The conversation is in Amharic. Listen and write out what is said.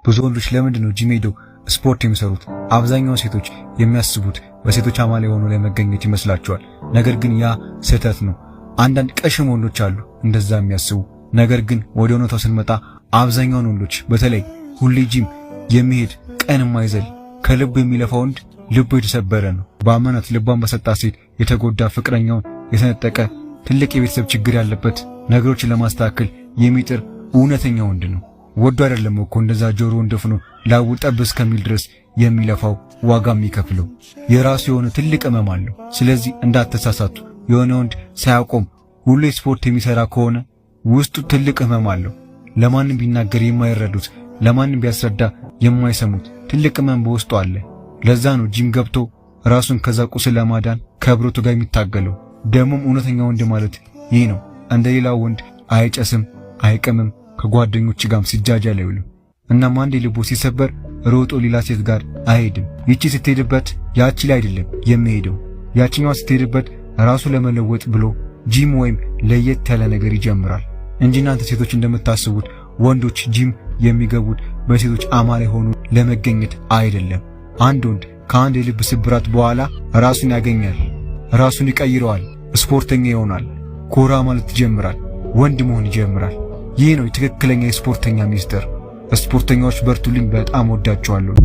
ብዙ ወንዶች ለምንድነው ጂም ሄደው ስፖርት የሚሰሩት? አብዛኛው ሴቶች የሚያስቡት በሴቶች አማላ ሆኖ ለመገኘት ይመስላቸዋል። ነገር ግን ያ ስህተት ነው። አንዳንድ ቀሽም ወንዶች አሉ እንደዛ የሚያስቡ። ነገር ግን ወደ እውነታው ስንመጣ አብዛኛውን ወንዶች በተለይ ሁሌ ጂም የሚሄድ ቀን የማይዘል ከልቡ የሚለፋ ወንድ ልቡ የተሰበረ ነው። በአመናት ልቧን በሰጣት ሴት የተጎዳ ፍቅረኛውን የተነጠቀ ትልቅ የቤተሰብ ችግር ያለበት ነገሮችን ለማስተካከል የሚጥር እውነተኛ ወንድ ነው። ወዶ አይደለም እኮ እንደዛ ጆሮውን ደፍኖ ላቡ ጠብ እስከሚል ድረስ የሚለፋው ዋጋ የሚከፍለው የራሱ የሆነ ትልቅ ሕመም አለው። ስለዚህ እንዳትሳሳቱ። የሆነ ወንድ ሳያቆም ሁሌ ስፖርት የሚሰራ ከሆነ ውስጡ ትልቅ ሕመም አለው። ለማንም ቢናገር የማይረዱት፣ ለማንም ቢያስረዳ የማይሰሙት ትልቅ ሕመም በውስጡ አለ። ለዛ ነው ጂም ገብቶ ራሱን ከዛ ቁስል ለማዳን ከብረቱ ጋር የሚታገለው። ደግሞም እውነተኛ ወንድ ማለት ይህ ነው። እንደሌላው ወንድ አይጨስም፣ አይቀምም፣ ከጓደኞች ጋርም ሲጃጃል አይውልም። እናም አንዴ ልቡ ሲሰበር ሮጦ ሌላ ሴት ጋር አይሄድም። ይቺ ስትሄድበት ያቺ ላይ አይደለም የሚሄደው። ያቺኛዋ ስትሄድበት ራሱ ለመለወጥ ብሎ ጂም ወይም ለየት ያለ ነገር ይጀምራል እንጂ እናንተ ሴቶች እንደምታስቡት ወንዶች ጂም የሚገቡት በሴቶች አማላ ሆኖ ለመገኘት አይደለም። አንድ ወንድ ከአንድ የልብ ስብራት በኋላ ራሱን ያገኛል፣ ራሱን ይቀይረዋል፣ ስፖርተኛ ይሆናል፣ ኮራ ማለት ይጀምራል፣ ወንድ መሆን ይጀምራል። ይህ ነው ትክክለኛ የስፖርተኛ ሚስጥር። ስፖርተኛዎች በርቱልኝ፣ በጣም ወዳቸዋለሁ።